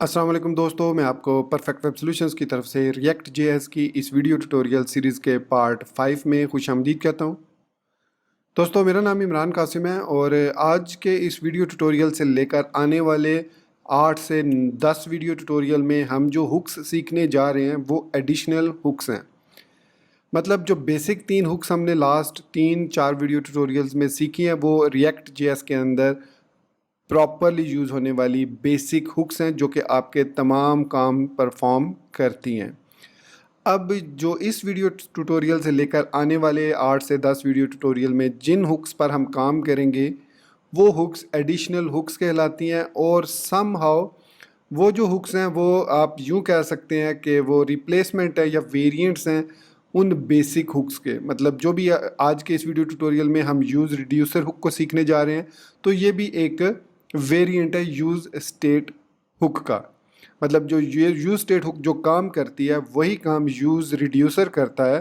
अस्सलाम वालेकुम दोस्तों, मैं आपको परफेक्ट वेब सॉल्यूशंस की तरफ से रिएक्ट जेएस की इस वीडियो ट्यूटोरियल सीरीज़ के पार्ट 5 में खुशामदीद कहता हूं। दोस्तों, मेरा नाम इमरान कासिम है और आज के इस वीडियो ट्यूटोरियल से लेकर आने वाले 8 से 10 वीडियो ट्यूटोरियल में हम जो हुक्स सीखने जा रहे हैं वो एडिशनल हुक्स हैं। मतलब जो बेसिक 3 हुक्स हमने लास्ट 3-4 वीडियो ट्यूटोरियल्स में सीखी हैं वो रिएक्ट जेएस के अंदर प्रॉपरली यूज़ होने वाली बेसिक हुक्स हैं जो कि आपके तमाम काम परफॉर्म करती हैं। अब जो इस वीडियो ट्यूटोरियल से लेकर आने वाले 8 से 10 वीडियो ट्यूटोरियल में जिन हुक्स पर हम काम करेंगे वो हुक्स एडिशनल हुक्स कहलाती हैं और समहाउ वो जो हुक्स हैं वो आप यूँ कह सकते हैं कि वो रिप्लेसमेंट है या वेरिएंट्स हैं उन बेसिक हुक्स के। मतलब जो भी आज के इस वीडियो ट्यूटोरियल में हम यूज़ रिड्यूसर हुक को सीखने जा रहे हैं तो ये भी एक वेरिएंट है यूज़ स्टेट हुक का। मतलब जो ये यूज़ स्टेट हुक जो काम करती है वही काम यूज़ रिड्यूसर करता है।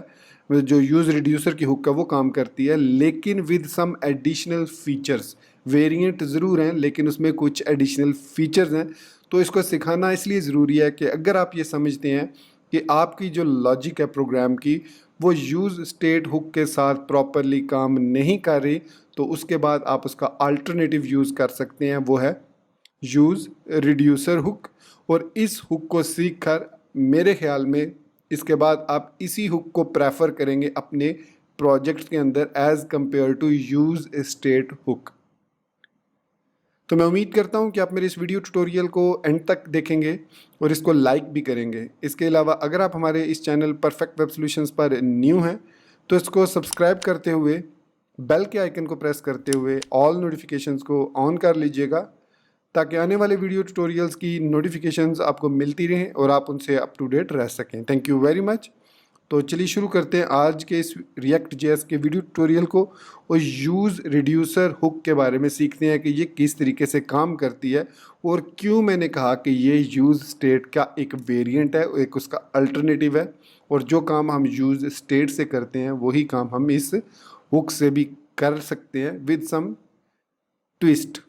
मतलब जो यूज़ रिड्यूसर की हुक का वो काम करती है लेकिन with some additional features. Variant ज़रूर हैं लेकिन उसमें कुछ एडिशनल फीचर्स हैं। तो इसको सिखाना इसलिए ज़रूरी है कि अगर आप ये समझते हैं कि आपकी जो लॉजिक है प्रोग्राम की वो यूज़ स्टेट हुक के साथ प्रॉपरली काम नहीं कर रही तो उसके बाद आप उसका अल्टरनेटिव यूज़ कर सकते हैं, वो है यूज़ रिड्यूसर हुक। और इस हुक को सीख कर मेरे ख्याल में इसके बाद आप इसी हुक को प्रेफर करेंगे अपने प्रोजेक्ट के अंदर as compared to use state hook. तो मैं उम्मीद करता हूं कि आप मेरे इस वीडियो ट्यूटोरियल को एंड तक देखेंगे और इसको लाइक भी करेंगे। इसके अलावा अगर आप हमारे इस चैनल परफेक्ट वेब सॉल्यूशंस पर न्यू हैं तो इसको सब्सक्राइब करते हुए बेल के आइकन को प्रेस करते हुए ऑल नोटिफिकेशंस को ऑन कर लीजिएगा ताकि आने वाले वीडियो ट्यूटोरियल्स की नोटिफिकेशंस आपको मिलती रहें और आप उनसे अप टू डेट रह सकें। Thank you very much. तो चलिए शुरू करते हैं आज के इस रिएक्ट जेएस के वीडियो ट्यूटोरियल को और यूज़ रिड्यूसर हुक के बारे में सीखते हैं कि ये किस तरीके से काम करती है और क्यों मैंने कहा कि ये यूज़ स्टेट का एक वेरिएंट है, एक उसका अल्टरनेटिव है और जो काम हम यूज़ स्टेट से करते हैं वही काम हम इस हुक से भी कर सकते हैं विद सम ट्विस्ट।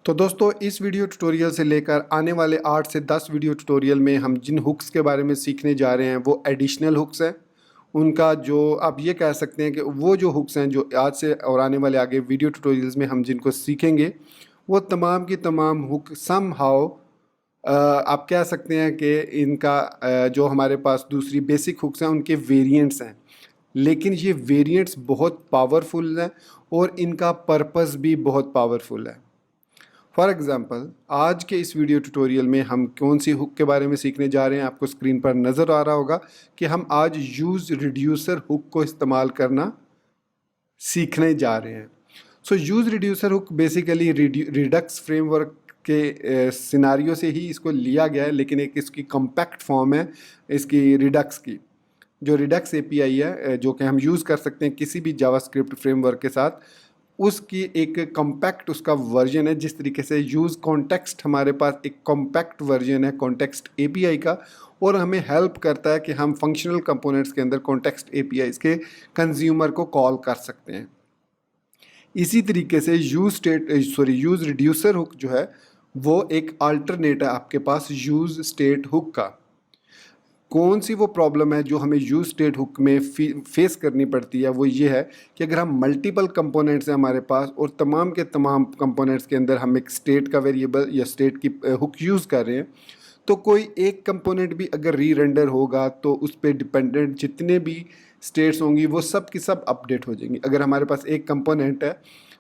तो दोस्तों, इस वीडियो ट्यूटोरियल से लेकर आने वाले 8 से 10 वीडियो ट्यूटोरियल में हम जिन हुक्स के बारे में सीखने जा रहे हैं वो एडिशनल हुक्स हैं। उनका जो आप ये कह सकते हैं कि वो जो हुक्स हैं जो आज से और आने वाले आगे वीडियो ट्यूटोरियल्स में हम जिनको सीखेंगे वो तमाम की तमाम हुक सम हाउ आप कह सकते हैं कि इनका जो हमारे पास दूसरी बेसिक हुक्स हैं उनके वेरिएंट्स हैं लेकिन ये वेरिएंट्स बहुत पावरफुल हैं और इनका पर्पस भी बहुत पावरफुल है। फॉर एग्ज़ाम्पल आज के इस वीडियो ट्यूटोरियल में हम कौन सी हुक के बारे में सीखने जा रहे हैं आपको स्क्रीन पर नज़र आ रहा होगा कि हम आज यूज़ रिड्यूसर हुक को इस्तेमाल करना सीखने जा रहे हैं। So use reducer hook basically Redux framework के सिनारियो से ही इसको लिया गया है लेकिन एक इसकी कॉम्पैक्ट फॉर्म है इसकी रिडक्स की। जो रिडक्स एपीआई है जो कि हम यूज़ कर सकते हैं किसी भी जावास्क्रिप्ट फ्रेमवर्क के साथ, उसकी एक कॉम्पैक्ट उसका वर्जन है। जिस तरीके से यूज़ कॉन्टेक्स्ट हमारे पास एक कॉम्पैक्ट वर्जन है कॉन्टेक्स्ट एपीआई का और हमें हेल्प करता है कि हम फंक्शनल कंपोनेंट्स के अंदर कॉन्टेक्स्ट एपीआई के कंज्यूमर को कॉल कर सकते हैं। इसी तरीके से यूज़ रिड्यूसर हुक जो है वो एक अल्टरनेट है आपके पास यूज़ स्टेट हुक का। कौन सी वो प्रॉब्लम है जो हमें यूज़ स्टेट हुक में फेस करनी पड़ती है, वो ये है कि अगर हम मल्टीपल कंपोनेंट्स हैं हमारे पास और तमाम के तमाम कंपोनेंट्स के अंदर हम एक स्टेट का वेरिएबल या स्टेट की हुक यूज़ कर रहे हैं तो कोई एक कंपोनेंट भी अगर री रेंडर होगा तो उस पर डिपेंडेंट जितने भी स्टेट्स होंगी वो सब की सब अपडेट हो जाएंगी। अगर हमारे पास एक कंपोनेंट है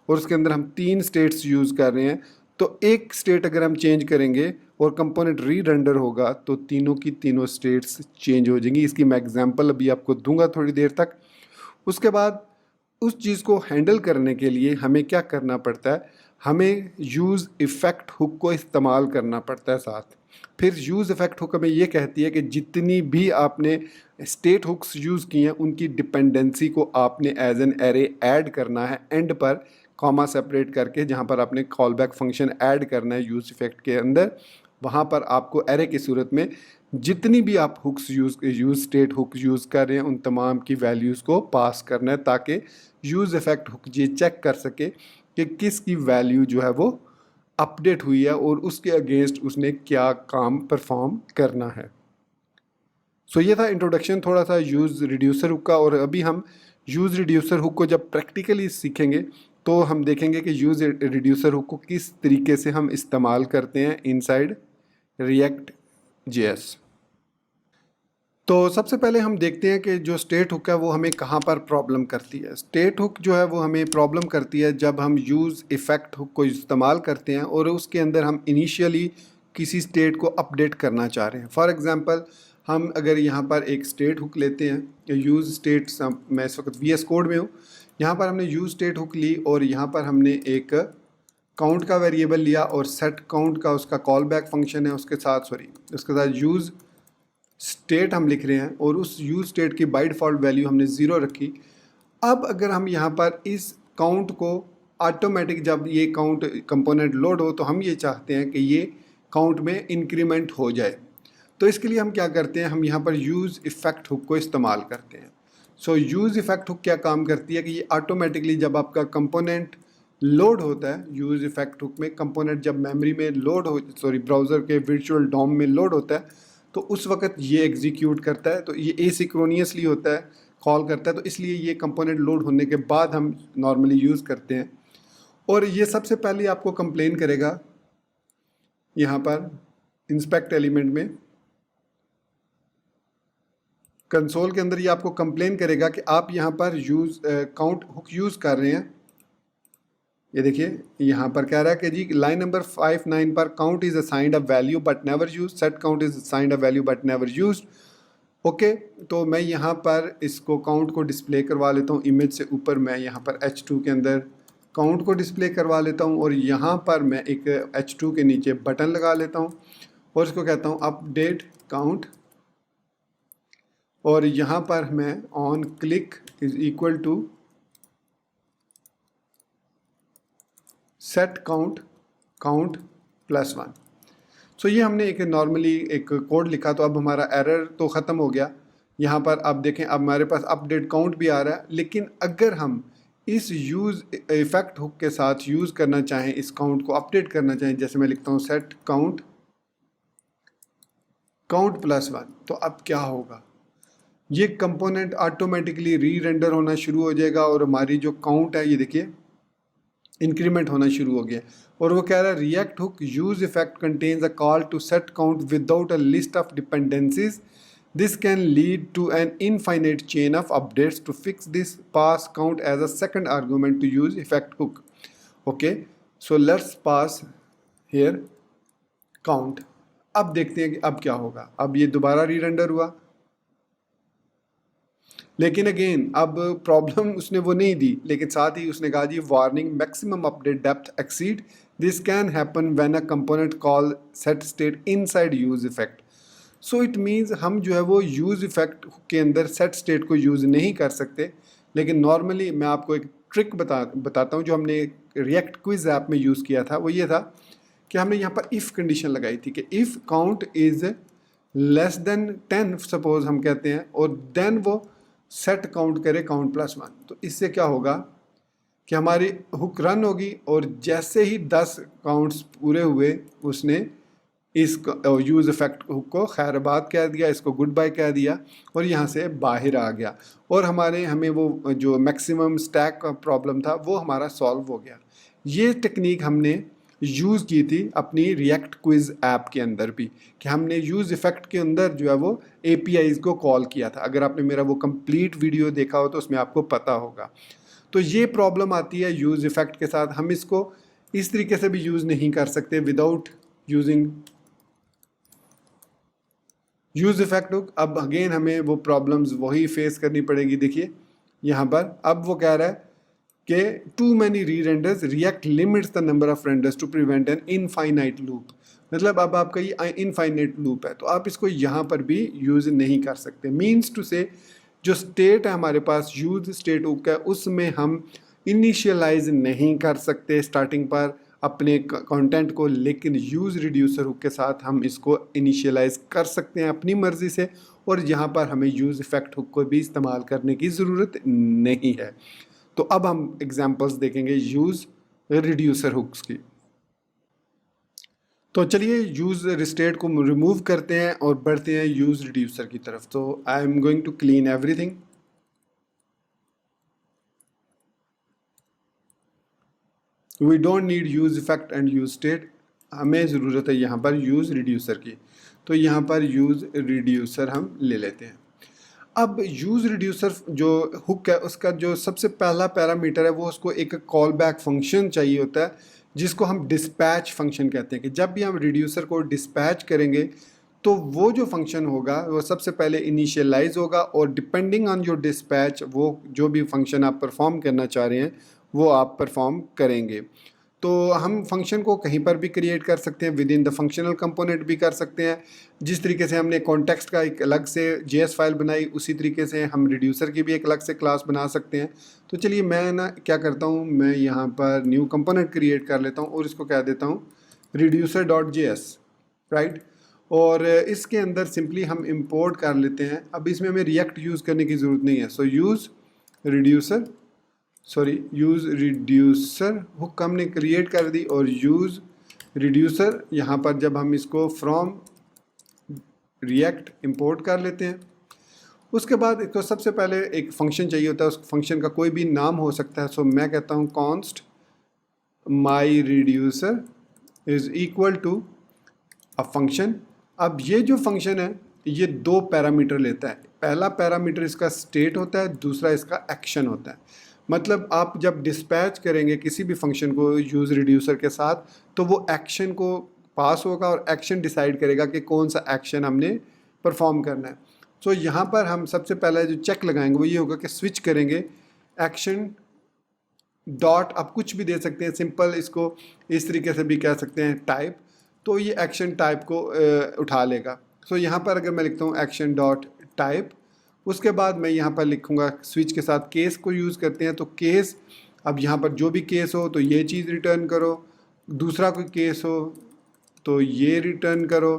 और उसके अंदर हम 3 स्टेट्स यूज़ कर रहे हैं तो एक स्टेट अगर हम चेंज करेंगे और कंपोनेंट री रेंडर होगा तो तीनों की तीनों स्टेट्स चेंज हो जाएंगी। इसकी मैं एग्जांपल अभी आपको दूंगा थोड़ी देर तक। उसके बाद उस चीज़ को हैंडल करने के लिए हमें क्या करना पड़ता है, हमें यूज़ इफ़ेक्ट हुक को इस्तेमाल करना पड़ता है साथ। फिर यूज़ इफ़ेक्ट हुक हमें ये कहती है कि जितनी भी आपने स्टेट हुक्स यूज़ की हैं उनकी डिपेंडेंसी को आपने एज एन एरे ऐड करना है एंड पर कॉमा सेपरेट करके, जहाँ पर आपने कॉल बैक फंक्शन ऐड करना है यूज़ इफ़ेक्ट के अंदर, वहाँ पर आपको एरे की सूरत में जितनी भी आप hooks use state hook use कर रहे हैं उन तमाम की वैल्यूज़ को पास करना है ताकि यूज़ इफ़ेक्ट हुक ये चेक कर सके कि किसकी वैल्यू जो है वो अपडेट हुई है और उसके अगेंस्ट उसने क्या काम परफॉर्म करना है। सो ये था इंट्रोडक्शन थोड़ा सा यूज़ रिड्यूसर हुक का। और अभी हम यूज़ रिड्यूसर हुक को जब प्रैक्टिकली सीखेंगे तो हम देखेंगे कि यूज़ रिड्यूसर हुक को किस तरीके से हम इस्तेमाल करते हैं इनसाइड रिएक्ट जेएस। तो सबसे पहले हम देखते हैं कि जो स्टेट हुक है वो हमें कहाँ पर प्रॉब्लम करती है। स्टेट हुक जो है वो हमें प्रॉब्लम करती है जब हम यूज़ इफ़ेक्ट हुक को इस्तेमाल करते हैं और उसके अंदर हम इनिशियली किसी स्टेट को अपडेट करना चाह रहे हैं। फॉर एग्ज़ाम्पल हम अगर यहाँ पर एक स्टेट हुक लेते हैं, यूज़ स्टेट, मैं इस वक्त VS कोड में हूँ, यहाँ पर हमने यूज़ स्टेट हुक ली और यहाँ पर हमने एक काउंट का वेरिएबल लिया और सेट काउंट का उसका कॉल बैक फंक्शन है उसके साथ यूज़ स्टेट हम लिख रहे हैं और उस यूज़ स्टेट की बाय डिफ़ॉल्ट वैल्यू हमने 0 रखी। अब अगर हम यहाँ पर इस काउंट को ऑटोमेटिक, जब ये काउंट कंपोनेंट लोड हो तो हम ये चाहते हैं कि ये काउंट में इंक्रीमेंट हो जाए, तो इसके लिए हम क्या करते हैं, हम यहाँ पर यूज़ इफ़ेक्ट हुक को इस्तेमाल करते हैं। सो यूज़ इफ़ेक्ट हुक क्या काम करती है कि ये ऑटोमेटिकली जब आपका कंपोनेंट लोड होता है, यूज़ इफ़ेक्ट हुक में कंपोनेंट जब मेमोरी में लोड हो, ब्राउज़र के वर्चुअल डॉम में लोड होता है तो उस वक्त ये एग्जीक्यूट करता है। तो ये एसिंक्रोनियसली होता है, कॉल करता है, तो इसलिए ये कंपोनेंट लोड होने के बाद हम नॉर्मली यूज़ करते हैं। और ये सबसे पहले आपको कंप्लेन करेगा यहाँ पर इंस्पेक्ट एलिमेंट में, कंसोल के अंदर ये आपको कंप्लेन करेगा कि आप यहाँ पर यूज़ काउंट हुक यूज़ कर रहे हैं। ये देखिए यहाँ पर कह रहा है कि जी लाइन नंबर 59 पर count is assigned a value but never use, set count is assigned a value but never use. Okay, तो मैं यहाँ पर इसको काउंट को डिस्प्ले करवा लेता हूँ इमेज से ऊपर। मैं यहाँ पर H2 के अंदर काउंट को डिस्प्ले करवा लेता हूँ और यहाँ पर मैं एक H2 के नीचे बटन लगा लेता हूँ और इसको कहता हूँ अपडेट काउंट। और यहाँ पर मैं on click is equal to set count +1। So ये हमने एक नॉर्मली एक कोड लिखा, तो अब हमारा एरर तो ख़त्म हो गया। यहाँ पर आप देखें अब हमारे पास अपडेट काउंट भी आ रहा है। लेकिन अगर हम इस यूज़ इफ़ेक्ट हुक के साथ यूज़ करना चाहें, इस काउंट को अपडेट करना चाहें, जैसे मैं लिखता हूँ सेट काउंट +1, तो अब क्या होगा, ये कंपोनेंट ऑटोमेटिकली री रेंडर होना शुरू हो जाएगा और हमारी जो काउंट है ये देखिए इंक्रीमेंट होना शुरू हो गया। और वो कह रहा है React hook use effect contains a call to set count without a list of dependencies, this can lead to an infinite chain of updates to fix this, pass count as a second argument to use effect hook. Okay, so let's pass here count. अब देखते हैं कि अब क्या होगा। अब ये दोबारा री रेंडर हुआ, लेकिन अगेन अब प्रॉब्लम उसने वो नहीं दी, लेकिन साथ ही उसने कहा जी warning maximum update depth exceed, this can happen when a component call set state inside use effect. So it means हम जो है वो यूज इफेक्ट के अंदर सेट स्टेट को यूज़ नहीं कर सकते। लेकिन नॉर्मली मैं आपको एक ट्रिक बताता हूँ जो हमने रिएक्ट क्विज ऐप में यूज़ किया था। वो ये था कि हमने यहाँ पर इफ़ कंडीशन लगाई थी कि if count is less than 10 suppose हम कहते हैं, और देन वो सेट काउंट करे काउंट +1। तो इससे क्या होगा कि हमारी हुक रन होगी और जैसे ही 10 काउंट्स पूरे हुए उसने इस यूज़ इफेक्ट हुक को खैरबाद कह दिया, इसको गुड बाय कह दिया और यहाँ से बाहर आ गया। और हमें वो जो मैक्सिमम स्टैक का प्रॉब्लम था वो हमारा सॉल्व हो गया। ये टेक्निक हमने यूज़ की थी अपनी रिएक्ट क्विज ऐप के अंदर भी, कि हमने यूज़ इफेक्ट के अंदर जो है वो APIs को कॉल किया था। अगर आपने मेरा वो कंप्लीट वीडियो देखा हो तो उसमें आपको पता होगा। तो ये प्रॉब्लम आती है यूज़ इफेक्ट के साथ, हम इसको इस तरीके से भी यूज़ नहीं कर सकते without using use effect hook. अब अगेन हमें वो प्रॉब्लम्स वही फेस करनी पड़ेगी। देखिए यहाँ पर अब वो कह रहा है कि too many re renders, React limits the number of renders to prevent an infinite loop. मतलब अब आपका ये इनफाइनाइट लूप है तो आप इसको यहाँ पर भी यूज़ नहीं कर सकते। मीन्स टू से जो स्टेट है हमारे पास यूज स्टेट हुक है उसमें हम इनिशियलाइज नहीं कर सकते स्टार्टिंग पर अपने कंटेंट को, लेकिन यूज़ रिड्यूसर हुक के साथ हम इसको इनिशियलाइज कर सकते हैं अपनी मर्ज़ी से। और यहाँ पर हमें यूज़ इफेक्ट हुक को भी इस्तेमाल करने की ज़रूरत नहीं है। तो अब हम एग्जांपल्स देखेंगे यूज़ रिड्यूसर हुक्स की। तो चलिए यूज़ रिस्टेट को रिमूव करते हैं और बढ़ते हैं यूज़ रिड्यूसर की तरफ। तो I am going to clean everything. We don't need use effect and use state, हमें ज़रूरत है यहाँ पर यूज़ रिड्यूसर की। तो यहाँ पर यूज़ रिड्यूसर हम ले लेते हैं। अब यूज़ रिड्यूसर जो हुक है उसका जो सबसे पहला पैरामीटर है वो उसको एक कॉल बैक फंक्शन चाहिए होता है, जिसको हम डिस्पैच फंक्शन कहते हैं। कि जब भी हम रिड्यूसर को डिस्पैच करेंगे तो वो जो फंक्शन होगा वो सबसे पहले इनिशियलाइज होगा और डिपेंडिंग ऑन योर डिस्पैच वो जो भी फंक्शन आप परफॉर्म करना चाह रहे हैं वो आप परफॉर्म करेंगे। तो हम फंक्शन को कहीं पर भी क्रिएट कर सकते हैं, with in the functional component भी कर सकते हैं। जिस तरीके से हमने कॉन्टेक्स्ट का एक अलग से जेएस फाइल बनाई उसी तरीके से हम रिड्यूसर की भी एक अलग से क्लास बना सकते हैं। तो चलिए मैं ना क्या करता हूँ, मैं यहाँ पर न्यू कंपोनेंट क्रिएट कर लेता हूँ और इसको कह देता हूँ रिड्यूसर डॉट जेएस, राइट। और इसके अंदर सिंपली हम इंपोर्ट कर लेते हैं। अब इसमें हमें रिएक्ट यूज़ करने की ज़रूरत नहीं है। सो यूज़ रिड्यूसर हुक हमने क्रिएट कर दी और यूज़ रिड्यूसर यहाँ पर जब हम इसको फ्रॉम रिएक्ट इंपोर्ट कर लेते हैं उसके बाद इसको सबसे पहले एक फंक्शन चाहिए होता है। उस फंक्शन का कोई भी नाम हो सकता है। सो मैं कहता हूँ const my reducer is equal to a function. अब ये जो फंक्शन है ये दो पैरामीटर लेता है। पहला पैरामीटर इसका स्टेट होता है, दूसरा इसका एक्शन होता है। मतलब आप जब डिस्पैच करेंगे किसी भी फंक्शन को यूज़ रिड्यूसर के साथ तो वो एक्शन को पास होगा और एक्शन डिसाइड करेगा कि कौन सा एक्शन हमने परफॉर्म करना है। तो यहाँ पर हम सबसे पहले जो चेक लगाएंगे वो ये होगा कि स्विच करेंगे एक्शन डॉट, आप कुछ भी दे सकते हैं, सिंपल इसको इस तरीके से भी कह सकते हैं टाइप, तो ये एक्शन टाइप को उठा लेगा। सो यहाँ पर अगर मैं लिखता हूँ एक्शन डॉट टाइप, उसके बाद मैं यहाँ पर लिखूँगा स्विच के साथ केस को यूज़ करते हैं तो केस, अब यहाँ पर जो भी केस हो तो ये चीज़ रिटर्न करो, दूसरा कोई केस हो तो ये रिटर्न करो,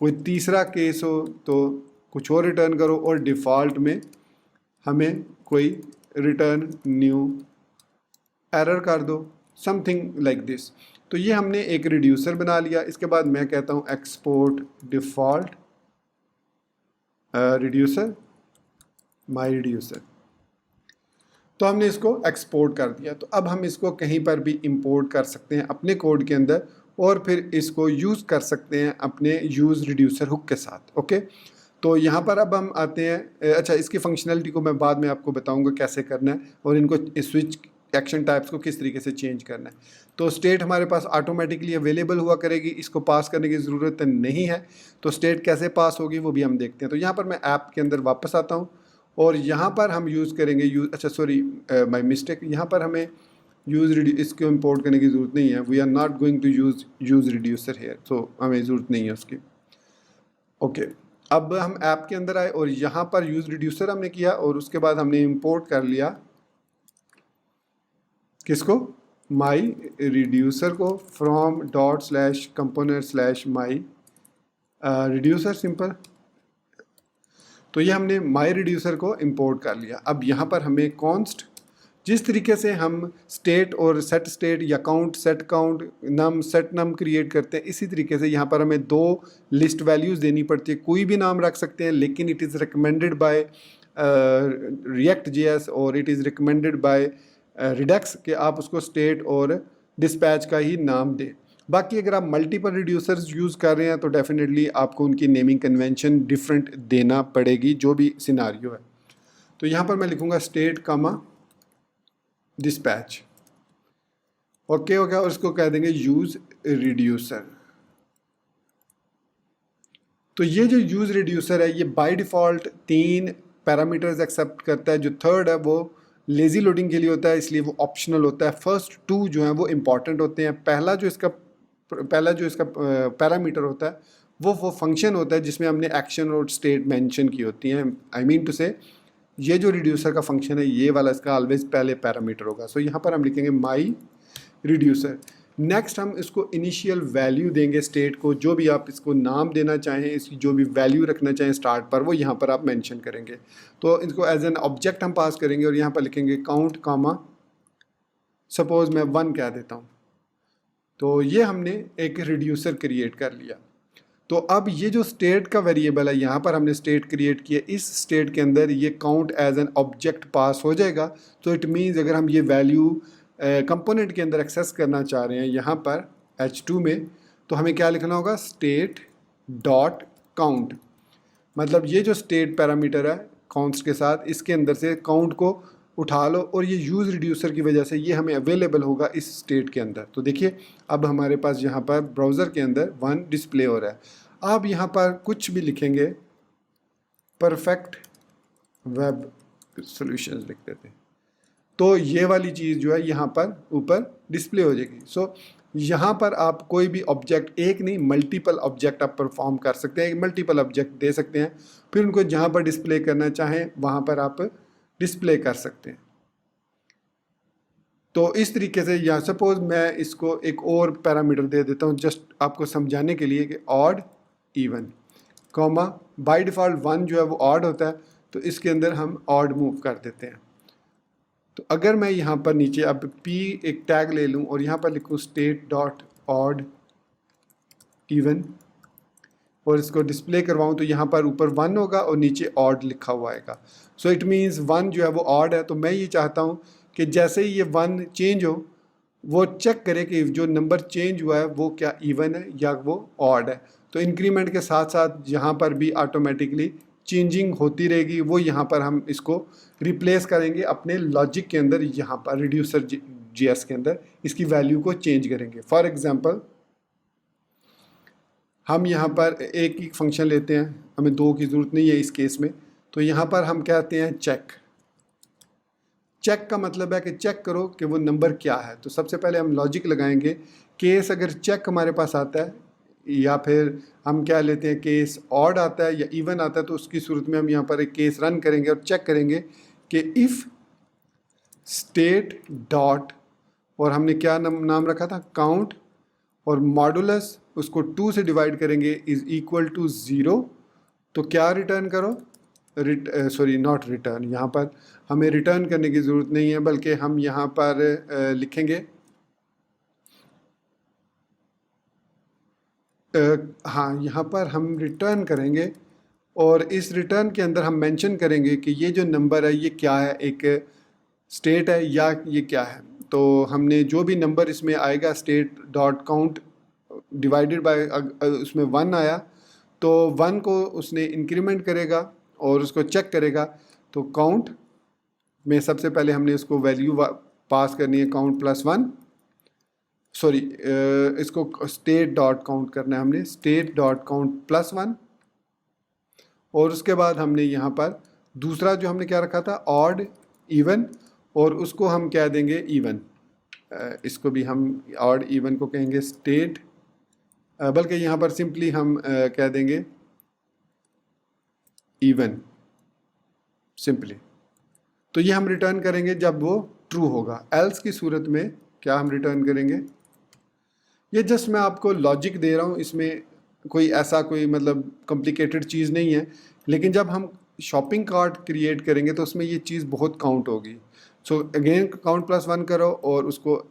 कोई तीसरा केस हो तो कुछ और रिटर्न करो और डिफ़ॉल्ट में हमें कोई रिटर्न न्यू एरर कर दो, समथिंग लाइक दिस। तो ये हमने एक रिड्यूसर बना लिया। इसके बाद मैं कहता हूँ एक्सपोर्ट डिफ़ॉल्ट रिड्यूसर माई रिड्यूसर। तो हमने इसको एक्सपोर्ट कर दिया। तो अब हम इसको कहीं पर भी इंपोर्ट कर सकते हैं अपने कोड के अंदर और फिर इसको यूज़ कर सकते हैं अपने यूज़ रिड्यूसर हुक के साथ। ओके, तो यहाँ पर अब हम आते हैं, अच्छा इसकी फंक्शनलिटी को मैं बाद में आपको बताऊँगा कैसे करना है और इनको स्विच एक्शन टाइप्स को किस तरीके से चेंज करना है। तो स्टेट हमारे पास ऑटोमेटिकली अवेलेबल हुआ करेगी, इसको पास करने की ज़रूरत नहीं है। तो स्टेट कैसे पास होगी वो भी हम देखते हैं। तो यहाँ पर मैं ऐप के अंदर वापस आता हूँ और यहाँ पर हम यूज़ करेंगे अच्छा सॉरी माय मिस्टेक, यहाँ पर हमें इसको इंपोर्ट करने की ज़रूरत नहीं है। We are not going to use reducer here, so हमें ज़रूरत नहीं है उसकी। ओके, अब हम ऐप के अंदर आए और यहाँ पर यूज़ रिड्यूसर हमने किया और उसके बाद हमने इंपोर्ट कर लिया किसको, माई रिड्यूसर को from dot slash component slash my reducer, simple. तो ये हमने माई रिड्यूसर को इंपोर्ट कर लिया। अब यहाँ पर हमें कॉन्स्ट, जिस तरीके से हम स्टेट और सेट स्टेट या काउंट सेट काउंट नम सेट नम क्रिएट करते हैं इसी तरीके से यहाँ पर हमें दो लिस्ट वैल्यूज़ देनी पड़ती है। कोई भी नाम रख सकते हैं लेकिन it is recommended by React JS और it is recommended by Redux कि आप उसको स्टेट और डिस्पैच का ही नाम दें। बाकी अगर आप मल्टीपल रिड्यूसर्स यूज़ कर रहे हैं तो डेफिनेटली आपको उनकी नेमिंग कन्वेंशन डिफरेंट देना पड़ेगी जो भी सिनारियो है। तो यहाँ पर मैं लिखूँगा स्टेट कामा डिस्पैच, ओके हो गया, और इसको कह देंगे यूज़ रिड्यूसर। तो ये जो यूज़ रिड्यूसर है ये बाय डिफ़ॉल्ट 3 पैरामीटर्स एक्सेप्ट करता है। जो थर्ड है वो लेज़ी लोडिंग के लिए होता है इसलिए वो ऑप्शनल होता है। फर्स्ट 2 जो हैं वो इम्पॉर्टेंट होते हैं। पहला जो इसका पैरामीटर होता है वो फंक्शन होता है जिसमें हमने एक्शन और स्टेट मेंशन की होती हैं। आई मीन टू से ये जो रिड्यूसर का फंक्शन है ये वाला इसका ऑलवेज पहले पैरामीटर होगा। सो यहाँ पर हम लिखेंगे माई रिड्यूसर। नेक्स्ट हम इसको इनिशियल वैल्यू देंगे स्टेट को, जो भी आप इसको नाम देना चाहें, इसकी जो भी वैल्यू रखना चाहें स्टार्ट पर वो यहाँ पर आप मेंशन करेंगे। तो इसको एज एन ऑब्जेक्ट हम पास करेंगे और यहाँ पर लिखेंगे काउंट कामा, सपोज मैं 1 कह देता हूँ। तो ये हमने एक रिड्यूसर क्रिएट कर लिया। तो अब ये जो स्टेट का वेरिएबल है, यहाँ पर हमने स्टेट क्रिएट किया, इस स्टेट के अंदर ये काउंट एज एन ऑब्जेक्ट पास हो जाएगा। तो इट मीन्स अगर हम ये वैल्यू कंपोनेंट के अंदर एक्सेस करना चाह रहे हैं यहाँ पर H2 में, तो हमें क्या लिखना होगा, स्टेट डॉट काउंट। मतलब ये जो स्टेट पैरामीटर है काउंट्स के साथ, इसके अंदर से काउंट को उठा लो और ये यूज़ रिड्यूसर की वजह से ये हमें अवेलेबल होगा इस स्टेट के अंदर। तो देखिए अब हमारे पास यहाँ पर ब्राउज़र के अंदर 1 डिस्प्ले हो रहा है। आप यहाँ पर कुछ भी लिखेंगे, परफेक्ट वेब सॉल्यूशंस लिख देते हैं, तो ये वाली चीज़ जो है यहाँ पर ऊपर डिस्प्ले हो जाएगी। सो यहाँ पर आप कोई भी ऑब्जेक्ट, एक नहीं मल्टीपल ऑब्जेक्ट आप परफॉर्म कर सकते हैं, मल्टीपल ऑब्जेक्ट दे सकते हैं, फिर उनको जहाँ पर डिस्प्ले करना चाहें वहाँ पर आप डिस्प्ले कर सकते हैं। तो इस तरीके से, या सपोज मैं इसको एक और पैरामीटर दे देता हूँ जस्ट आपको समझाने के लिए कि odd even comma, by default 1 जो है वो ऑड होता है, तो इसके अंदर हम ऑड मूव कर देते हैं। तो अगर मैं यहाँ पर नीचे अब p एक टैग ले लूँ और यहाँ पर लिखूँ स्टेट डॉट ऑड इवन और इसको डिस्प्ले करवाऊँ, तो यहाँ पर ऊपर 1 होगा और नीचे ऑड लिखा हुआ आएगा। सो इट मीन्स 1 जो है वो ऑड है। तो मैं ये चाहता हूँ कि जैसे ही ये 1 चेंज हो, वो चेक करे कि जो नंबर चेंज हुआ है वो क्या इवन है या वो ऑड है। तो इंक्रीमेंट के साथ साथ यहाँ पर भी ऑटोमेटिकली चेंजिंग होती रहेगी। वो यहाँ पर हम इसको रिप्लेस करेंगे अपने लॉजिक के अंदर, यहाँ पर रिड्यूसर जीएस के अंदर इसकी वैल्यू को चेंज करेंगे। फॉर एग्जांपल हम यहाँ पर एक ही फंक्शन लेते हैं, हमें 2 की ज़रूरत नहीं है इस केस में। तो यहाँ पर हम कहते हैं चेक। चेक का मतलब है कि चेक करो कि वो नंबर क्या है। तो सबसे पहले हम लॉजिक लगाएंगे, केस अगर चेक हमारे पास आता है, या फिर हम क्या लेते हैं केस ऑड आता है या इवन आता है, तो उसकी सूरत में हम यहाँ पर एक केस रन करेंगे और चेक करेंगे कि इफ़ स्टेट डॉट, और हमने क्या नाम रखा था, काउंट, और मॉडुलस उसको 2 से डिवाइड करेंगे इज़ इक्वल टू 0। तो क्या रिटर्न करो, सॉरी नॉट रिटर्न, यहाँ पर हमें रिटर्न करने की ज़रूरत नहीं है, बल्कि हम यहाँ पर लिखेंगे हाँ, यहाँ पर हम रिटर्न करेंगे और इस रिटर्न के अंदर हम मेंशन करेंगे कि ये जो नंबर है ये क्या है, एक स्टेट है या ये क्या है। तो हमने जो भी नंबर इसमें आएगा state dot count divided by, उसमें 1 आया तो 1 को उसने इंक्रीमेंट करेगा और उसको चेक करेगा। तो काउंट में सबसे पहले हमने उसको वैल्यू पास करनी है काउंट प्लस 1, सॉरी इसको स्टेट डॉट काउंट करना है हमने, स्टेट डॉट काउंट प्लस 1। और उसके बाद हमने यहाँ पर दूसरा जो हमने क्या रखा था, ऑड इवन, और उसको हम क्या देंगे इवन, इसको भी हम ऑड इवन को कहेंगे स्टेट, बल्कि यहाँ पर सिंपली हम क्या देंगे इवन सिंपली। तो ये हम रिटर्न करेंगे जब वो ट्रू होगा। एल्स की सूरत में क्या हम रिटर्न करेंगे, ये जस्ट मैं आपको लॉजिक दे रहा हूँ, इसमें कोई ऐसा कोई मतलब कॉम्प्लिकेटेड चीज़ नहीं है। लेकिन जब हम शॉपिंग कार्ट क्रिएट करेंगे तो उसमें ये चीज़ बहुत काउंट होगी। सो अगेन काउंट प्लस 1 करो और उसको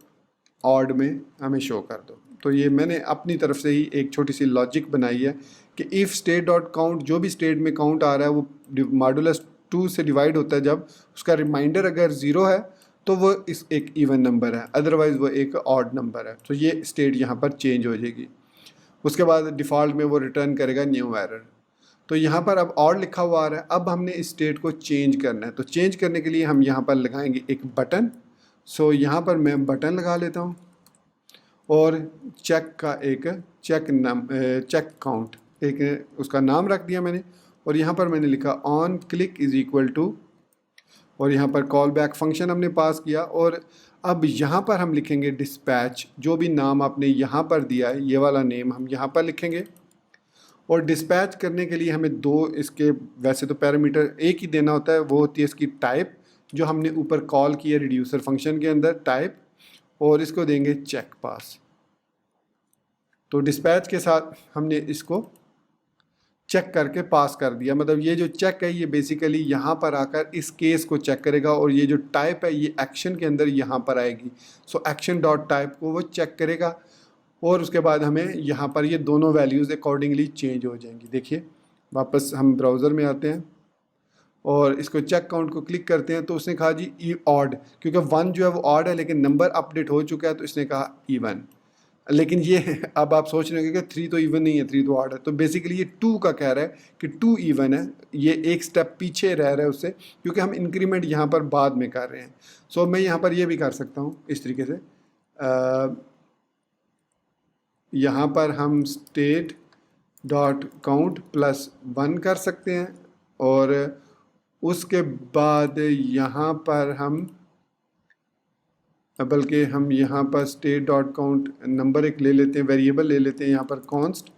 ऑड में हमें शो कर दो। तो ये मैंने अपनी तरफ से ही एक छोटी सी लॉजिक बनाई है कि इफ़ स्टेट डॉट काउंट, जो भी स्टेट में काउंट आ रहा है वो मॉडुलस 2 से डिवाइड होता है, जब उसका रिमाइंडर अगर 0 है तो वो इस एक इवन नंबर है, अदरवाइज़ वो एक ऑड नंबर है। तो ये स्टेट यहाँ पर चेंज हो जाएगी। उसके बाद डिफ़ॉल्ट में वो रिटर्न करेगा न्यू एरर। तो यहाँ पर अब ऑड लिखा हुआ आ रहा है, अब हमने इस स्टेट को चेंज करना है। तो चेंज करने के लिए हम यहाँ पर लगाएंगे एक बटन। सो यहाँ पर मैं बटन लगा लेता हूँ और चेक का एक चेक काउंट एक उसका नाम रख दिया मैंने, और यहाँ पर मैंने लिखा on click is equal to, और यहाँ पर कॉल बैक फंक्शन हमने पास किया। और अब यहाँ पर हम लिखेंगे डिस्पैच, जो भी नाम आपने यहाँ पर दिया है ये वाला नेम हम यहाँ पर लिखेंगे। और डिस्पैच करने के लिए हमें 2 इसके वैसे तो पैरामीटर एक ही देना होता है, वो होती है इसकी टाइप, जो हमने ऊपर कॉल किया रिड्यूसर फंक्शन के अंदर टाइप, और इसको देंगे चेक पास। तो डिस्पैच के साथ हमने इसको चेक करके पास कर दिया। मतलब ये जो चेक है ये बेसिकली यहाँ पर आकर इस केस को चेक करेगा, और ये जो टाइप है ये एक्शन के अंदर यहाँ पर आएगी। सो एक्शन डॉट टाइप को वो चेक करेगा। और उसके बाद हमें यहाँ पर ये दोनों वैल्यूज़ अकॉर्डिंगली चेंज हो जाएंगी। देखिए वापस हम ब्राउज़र में आते हैं और इसको चेक काउंट को क्लिक करते हैं तो उसने कहा जी ई ऑड, क्योंकि 1 जो है वो ऑड है लेकिन नंबर अपडेट हो चुका है तो इसने कहा इवन। लेकिन ये अब आप सोच रहे होंगे कि 3 तो इवन नहीं है, 3 तो ऑड है। तो बेसिकली ये 2 का कह रहा है कि 2 इवन है, ये एक स्टेप पीछे रह रहा है उससे, क्योंकि हम इंक्रीमेंट यहाँ पर बाद में कर रहे हैं। सो मैं यहाँ पर ये भी कर सकता हूँ इस तरीके से, यहाँ पर हम स्टेट डॉट काउंट प्लस 1 कर सकते हैं और उसके बाद यहाँ पर हम, बल्कि हम यहाँ पर स्टेट डॉट काउंट नंबर एक ले लेते हैं, वेरिएबल ले लेते हैं यहाँ पर const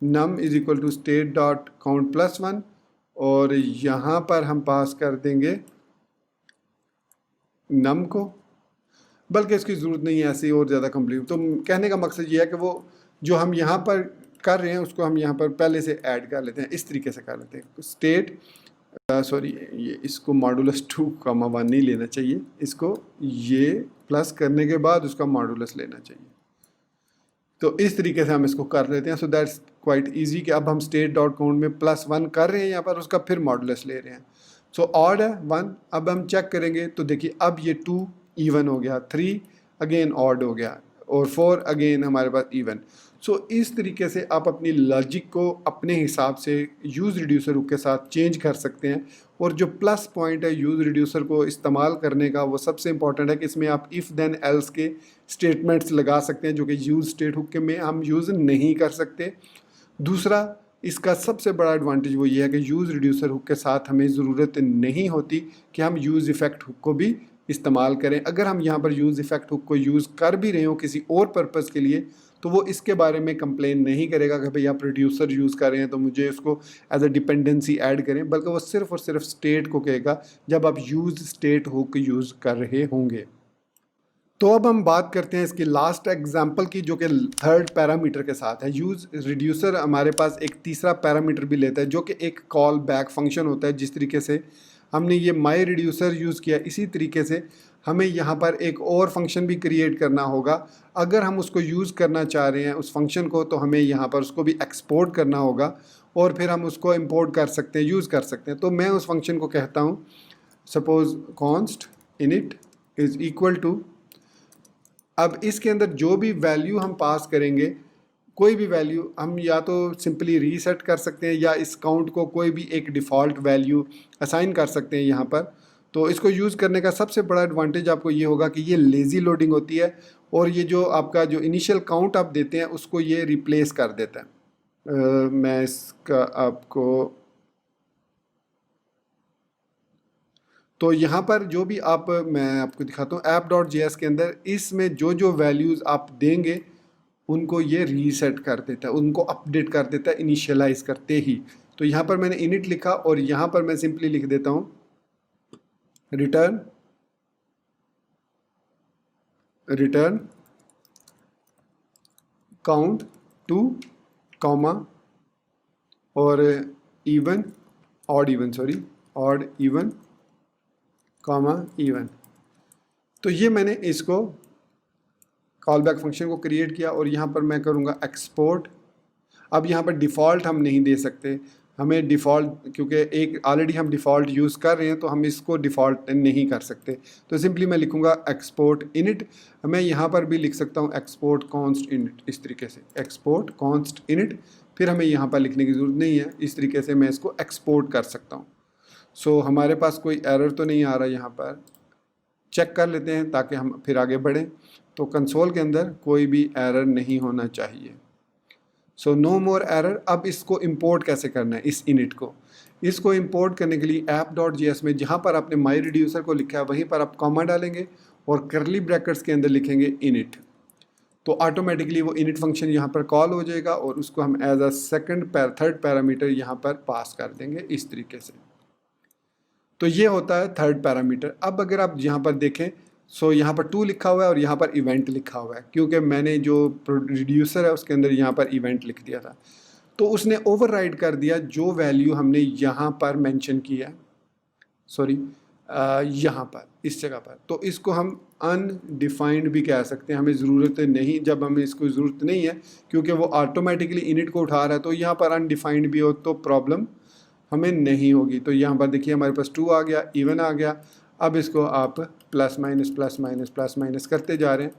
num is equal to state dot count plus 1 और यहाँ पर हम पास कर देंगे नम को, बल्कि इसकी ज़रूरत नहीं है ऐसे और ज़्यादा कंप्लीट। तो कहने का मकसद ये है कि वो जो हम यहाँ पर कर रहे हैं उसको हम यहाँ पर पहले से ऐड कर लेते हैं, इस तरीके से कर लेते हैं। स्टेट सॉरी ये इसको मॉडुलस 2,1 नहीं लेना चाहिए, इसको ये प्लस करने के बाद उसका मॉडुलस लेना चाहिए। तो इस तरीके से हम इसको कर लेते हैं। सो दैट्स क्वाइट इजी कि अब हम स्टेट डॉट काउंट में +1 कर रहे हैं यहाँ पर, उसका फिर मॉडुलस ले रहे हैं। सो ऑड है 1, अब हम चेक करेंगे तो देखिए अब ये 2 इवन हो गया, 3 अगेन ऑड हो गया और 4 अगेन हमारे पास इवन। सो इस तरीके से आप अपनी लॉजिक को अपने हिसाब से यूज़ रिड्यूसर के साथ चेंज कर सकते हैं। और जो प्लस पॉइंट है यूज़ रिड्यूसर को इस्तेमाल करने का, वो सबसे इंपॉर्टेंट है कि इसमें आप इफ़ देन एल्स के स्टेटमेंट्स लगा सकते हैं, जो कि यूज़ स्टेट हुक में हम यूज़ नहीं कर सकते। दूसरा इसका सबसे बड़ा एडवांटेज वो ये है कि यूज़ रिड्यूसर हुक के साथ हमें ज़रूरत नहीं होती कि हम यूज़ इफ़ेक्ट हुक को भी इस्तेमाल करें। अगर हम यहाँ पर यूज़ इफ़ेक्ट हुक को यूज़ कर भी रहे हो किसी और पर्पज़ के लिए, तो वो इसके बारे में कंप्लेन नहीं करेगा कि भाई आप रिड्यूसर यूज़ कर रहे हैं तो मुझे उसको एज अ डिपेंडेंसी ऐड करें, बल्कि वो सिर्फ और सिर्फ स्टेट को कहेगा जब आप यूज़ स्टेट हुक यूज़ कर रहे होंगे। तो अब हम बात करते हैं इसकी लास्ट एग्जांपल की, जो कि थर्ड पैरामीटर के साथ है। यूज़ रिड्यूसर हमारे पास एक तीसरा पैरामीटर भी लेता है जो कि एक कॉल बैक फंक्शन होता है। जिस तरीके से हमने ये माई रिड्यूसर यूज़ किया, इसी तरीके से हमें यहाँ पर एक और फंक्शन भी क्रिएट करना होगा। अगर हम उसको यूज़ करना चाह रहे हैं उस फंक्शन को, तो हमें यहाँ पर उसको भी एक्सपोर्ट करना होगा और फिर हम उसको इंपोर्ट कर सकते हैं, यूज़ कर सकते हैं। तो मैं उस फंक्शन को कहता हूँ suppose const init is equal to, अब इसके अंदर जो भी वैल्यू हम पास करेंगे, कोई भी वैल्यू हम या तो सिंपली रीसेट कर सकते हैं या इस काउंट को कोई भी एक डिफ़ॉल्ट वैल्यू असाइन कर सकते हैं यहाँ पर। तो इसको यूज़ करने का सबसे बड़ा एडवांटेज आपको ये होगा कि ये लेज़ी लोडिंग होती है और ये जो आपका जो इनिशियल काउंट आप देते हैं उसको ये रिप्लेस कर देता है। मैं इसका आपको, तो यहाँ पर जो भी मैं आपको दिखाता हूँ app.js के अंदर, इसमें जो जो वैल्यूज़ आप देंगे उनको ये रीसेट कर देता है, उनको अपडेट कर देता है इनिशियलाइज करते ही। तो यहाँ पर मैंने इनिट लिखा और यहाँ पर मैं सिंपली लिख देता हूँ रिटर्न काउंट 2 कॉमा और even odd even comma even. तो ये मैंने इसको कॉल बैक फंक्शन को क्रिएट किया और यहाँ पर मैं करूँगा एक्सपोर्ट। अब यहाँ पर डिफ़ॉल्ट हम नहीं दे सकते, हमें डिफ़ॉल्ट, क्योंकि एक ऑलरेडी हम डिफ़ॉल्ट यूज़ कर रहे हैं तो हम इसको डिफ़ॉल्ट नहीं कर सकते। तो सिंपली मैं लिखूँगा एक्सपोर्ट इनिट। मैं यहाँ पर भी लिख सकता हूँ एक्सपोर्ट कॉन्स्ट इनिट, इस तरीके से एक्सपोर्ट कॉन्स्ट इनिट। फिर हमें यहाँ पर लिखने की ज़रूरत नहीं है, इस तरीके से मैं इसको एक्सपोर्ट कर सकता हूँ। सो हमारे पास कोई एरर तो नहीं आ रहा, यहाँ पर चेक कर लेते हैं ताकि हम फिर आगे बढ़ें। तो कंसोल के अंदर कोई भी एरर नहीं होना चाहिए। सो नो मोर एरर। अब इसको इंपोर्ट कैसे करना है, इस इनिट को, इसको इंपोर्ट करने के लिए app.js में जहाँ पर आपने माई रिड्यूसर को लिखा है वहीं पर आप कॉमा डालेंगे और करली ब्रैकेट्स के अंदर लिखेंगे इनिट। तो ऑटोमेटिकली वो इनिट फंक्शन यहाँ पर कॉल हो जाएगा और उसको हम एज अ थर्ड पैरामीटर यहाँ पर पास कर देंगे इस तरीके से। तो ये होता है थर्ड पैरामीटर। अब अगर आप यहाँ पर देखें, सो यहाँ पर 2 लिखा हुआ है और यहाँ पर इवेंट लिखा हुआ है, क्योंकि मैंने जो रिड्यूसर है उसके अंदर यहाँ पर इवेंट लिख दिया था। तो उसने ओवरराइड कर दिया जो वैल्यू हमने यहाँ पर मेंशन किया, सॉरी यहाँ पर इस जगह पर। तो इसको हम अनडिफाइंड भी कह सकते हैं, हमें ज़रूरत नहीं, जब हमें इसको ज़रूरत नहीं है क्योंकि वो ऑटोमेटिकली इनिट को उठा रहा है, तो यहाँ पर अनडिफाइंड भी हो तो प्रॉब्लम हमें नहीं होगी। तो यहाँ पर देखिए हमारे पास 2 आ गया, इवन आ गया। अब इसको आप प्लस माइनस करते जा रहे हैं।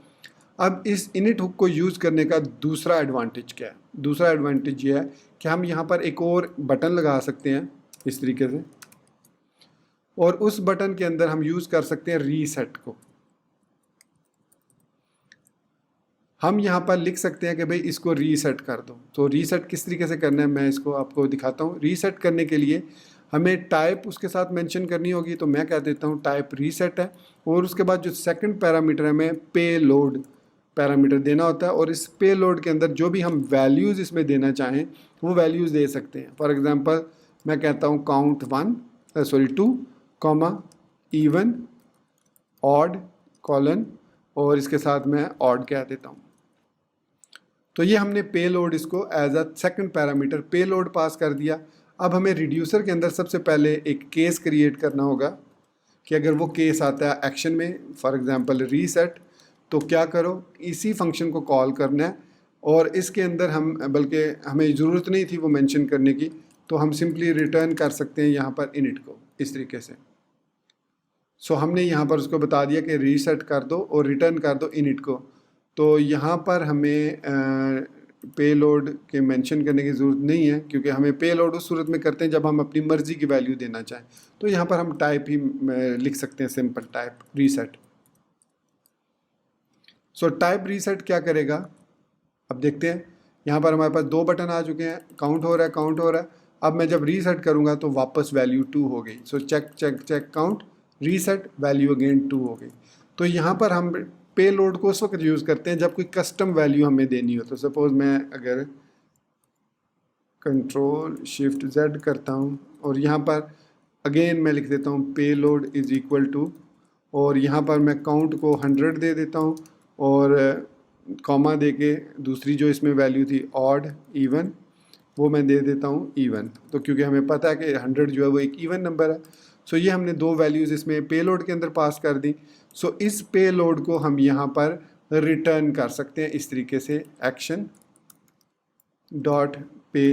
अब इस इनिट हुक को यूज़ करने का दूसरा एडवांटेज क्या है? दूसरा एडवांटेज ये है कि हम यहाँ पर एक और बटन लगा सकते हैं इस तरीके से, और उस बटन के अंदर हम यूज़ कर सकते हैं रीसेट को। हम यहाँ पर लिख सकते हैं कि भाई इसको रीसेट कर दो। तो रीसेट किस तरीके से करना है मैं इसको आपको दिखाता हूँ। रीसेट करने के लिए हमें टाइप उसके साथ मेंशन करनी होगी, तो मैं कह देता हूँ टाइप रीसेट है, और उसके बाद जो सेकंड पैरामीटर है हमें पे लोड पैरामीटर देना होता है, और इस पे लोड के अंदर जो भी हम वैल्यूज़ इसमें देना चाहें वो वैल्यूज़ दे सकते हैं। फॉर एग्जांपल मैं कहता हूँ count 2 comma even odd colon, और इसके साथ मैं ऑड कह देता हूँ। तो ये हमने पे लोड इसको एज अ सेकंड पैरामीटर पे लोड पास कर दिया। अब हमें रिड्यूसर के अंदर सबसे पहले एक केस क्रिएट करना होगा कि अगर वो केस आता है एक्शन में, फॉर एग्जांपल रीसेट, तो क्या करो, इसी फंक्शन को कॉल करना है, और इसके अंदर हम, बल्कि हमें ज़रूरत नहीं थी वो मेंशन करने की, तो हम सिंपली रिटर्न कर सकते हैं यहाँ पर इनिट को इस तरीके से। सो हमने यहाँ पर उसको बता दिया कि रीसेट कर दो और रिटर्न कर दो इनिट को। तो यहाँ पर हमें पे लोड के मेंशन करने की ज़रूरत नहीं है, क्योंकि हमें पे लोड उस सूरत में करते हैं जब हम अपनी मर्ज़ी की वैल्यू देना चाहें। तो यहाँ पर हम टाइप ही लिख सकते हैं, simple type reset. So type reset क्या करेगा अब देखते हैं। यहाँ पर हमारे पास 2 बटन आ चुके हैं, काउंट हो रहा है। अब मैं जब रीसेट करूँगा तो वापस वैल्यू 2 हो गई। So check count reset, value again 2 हो गई। तो यहाँ पर हम पे लोड को उस वक्त यूज़ करते हैं जब कोई कस्टम वैल्यू हमें देनी हो। तो सपोज़ मैं अगर कंट्रोल शिफ्ट Z करता हूँ और यहाँ पर अगेन मैं लिख देता हूँ पे लोड इज़ इक्वल टू, और यहाँ पर मैं काउंट को 100 दे देता हूँ, और कॉमा दे के दूसरी जो इसमें वैल्यू थी ऑड इवन, वो मैं दे देता हूँ इवन। तो क्योंकि हमें पता है कि 100 जो है वो एक इवन नंबर है। सो ये हमने 2 वैल्यूज़ इसमें पे लोड के अंदर पास कर दी। सो इस पे लोड को हम यहाँ पर रिटर्न कर सकते हैं इस तरीके से, एक्शन डॉट पे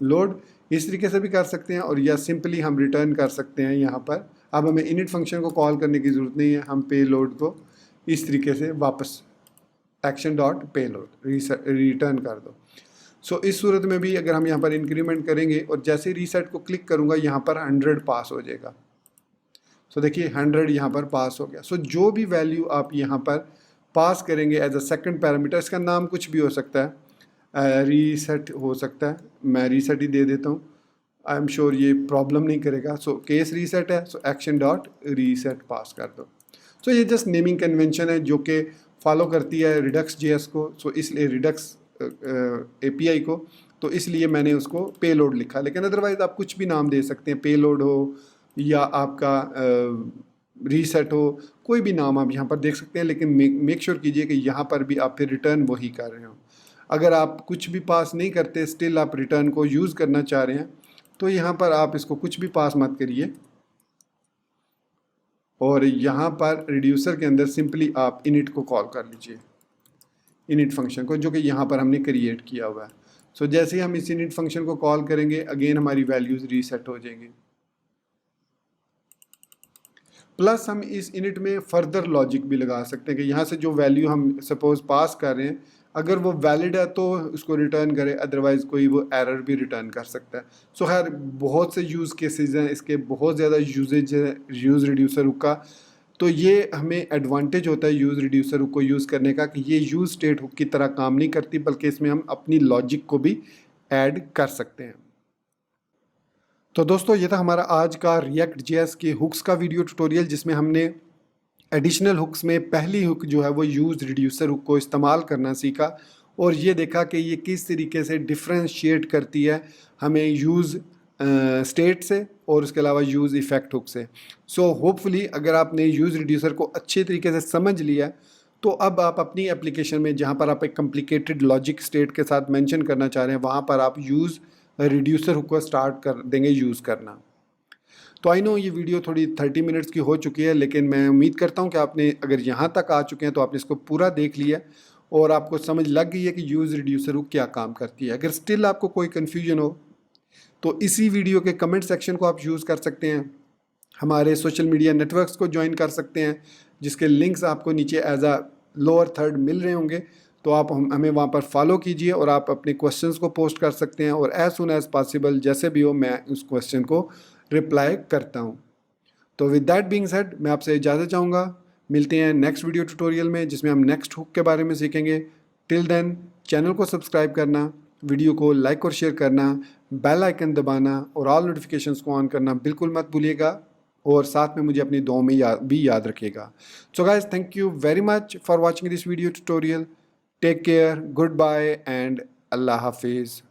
लोड, इस तरीके से भी कर सकते हैं, और या सिंपली हम रिटर्न कर सकते हैं यहाँ पर। अब हमें इनिट फंक्शन को कॉल करने की ज़रूरत नहीं है, हम पे लोड को इस तरीके से वापस एक्शन डॉट पे लोड रिटर्न कर दो। सो इस सूरत में भी अगर हम यहाँ पर इंक्रीमेंट करेंगे और जैसे रीसेट को क्लिक करूँगा यहाँ पर 100 पास हो जाएगा। सो देखिए 100 यहाँ पर पास हो गया। सो जो भी वैल्यू आप यहाँ पर पास करेंगे एज अ सेकंड पैरामीटर, इसका नाम कुछ भी हो सकता है, रीसेट हो सकता है, मैं रीसेट ही दे देता हूँ, आई एम श्योर ये प्रॉब्लम नहीं करेगा। सो केस रीसेट है, सो एक्शन डॉट रीसेट पास कर दो। सो ये जस्ट नेमिंग कन्वेंशन है जो कि फॉलो करती है रिडक्स जेएस को, सो इसलिए रिडक्स एपीआई को, तो इसलिए मैंने उसको पे लोड लिखा। लेकिन अदरवाइज़ आप कुछ भी नाम दे सकते हैं, पे लोड हो या आपका रीसेट हो, कोई भी नाम आप यहाँ पर देख सकते हैं, लेकिन मेक श्योर कीजिए कि यहाँ पर भी आप फिर रिटर्न वही कर रहे हो। अगर आप कुछ भी पास नहीं करते, स्टिल आप रिटर्न को यूज़ करना चाह रहे हैं, तो यहाँ पर आप इसको कुछ भी पास मत करिए, और यहाँ पर रिड्यूसर के अंदर सिंपली आप इनिट को कॉल कर लीजिए, इनिट फंक्शन को, जो कि यहाँ पर हमने क्रिएट किया हुआ है। सो जैसे ही हम इस इनिट फंक्शन को कॉल करेंगे अगेन हमारी वैल्यूज़ रीसेट हो जाएंगी। प्लस हम इस इनिट में फर्दर लॉजिक भी लगा सकते हैं कि यहाँ से जो वैल्यू हम सपोज पास कर रहे हैं, अगर वो वैलिड है तो उसको रिटर्न करे, अदरवाइज़ कोई वो एरर भी रिटर्न कर सकता है। सो खैर बहुत से यूज़ केसेस हैं इसके, बहुत ज़्यादा यूजेज है यूज़ रिड्यूसर हुक का। तो ये हमें एडवांटेज होता है यूज़ रिड्यूसर हुक को यूज़ करने का कि ये यूज़ स्टेट हुक की तरह काम नहीं करती, बल्कि इसमें हम अपनी लॉजिक को भी ऐड कर सकते हैं। तो दोस्तों ये था हमारा आज का रिएक्ट जेएस के हुक्स का वीडियो ट्यूटोरियल, जिसमें हमने एडिशनल हुक्स में पहली हुक जो है वो यूज़ रिड्यूसर हुक को इस्तेमाल करना सीखा, और ये देखा कि ये किस तरीके से डिफ्रेंशिएट करती है हमें यूज़ स्टेट से और उसके अलावा यूज़ इफ़ेक्ट हुक से। सो होपफुली अगर आपने यूज़ रिड्यूसर को अच्छे तरीके से समझ लिया, तो अब आप अपनी एप्लीकेशन में जहाँ पर आप एक कॉम्प्लिकेटेड लॉजिक स्टेट के साथ मेंशन करना चाह रहे हैं, वहाँ पर आप यूज़ रिड्यूसर हुक को स्टार्ट कर देंगे यूज़ करना। तो आई नो ये वीडियो थोड़ी 30 मिनट्स की हो चुकी है, लेकिन मैं उम्मीद करता हूँ कि आपने अगर यहाँ तक आ चुके हैं तो आपने इसको पूरा देख लिया और आपको समझ लग गई है कि यूज़ रिड्यूसर हुक क्या काम करती है। अगर स्टिल आपको कोई कन्फ्यूजन हो तो इसी वीडियो के कमेंट सेक्शन को आप यूज़ कर सकते हैं, हमारे सोशल मीडिया नेटवर्क्स को ज्वाइन कर सकते हैं, जिसके लिंक्स आपको नीचे एज अ लोअर थर्ड मिल रहे होंगे। तो आप हमें वहाँ पर फॉलो कीजिए और आप अपने क्वेश्चंस को पोस्ट कर सकते हैं और एज सुन एज़ पॉसिबल जैसे भी हो मैं उस क्वेश्चन को रिप्लाई करता हूँ। तो विद दैट बीइंग सेड मैं आपसे इजाज़त चाहूँगा। मिलते हैं नेक्स्ट वीडियो ट्यूटोरियल में जिसमें हम नेक्स्ट हुक के बारे में सीखेंगे। टिल देन चैनल को सब्सक्राइब करना, वीडियो को लाइक और शेयर करना, बेल आइकन दबाना और ऑल नोटिफिकेशंस को ऑन करना बिल्कुल मत भूलिएगा और साथ में मुझे अपनी दुआओं में भी याद रखिएगा। So guys, thank you very much for watching this video tutorial. Take care, good bye and अल्लाह हाफिज़।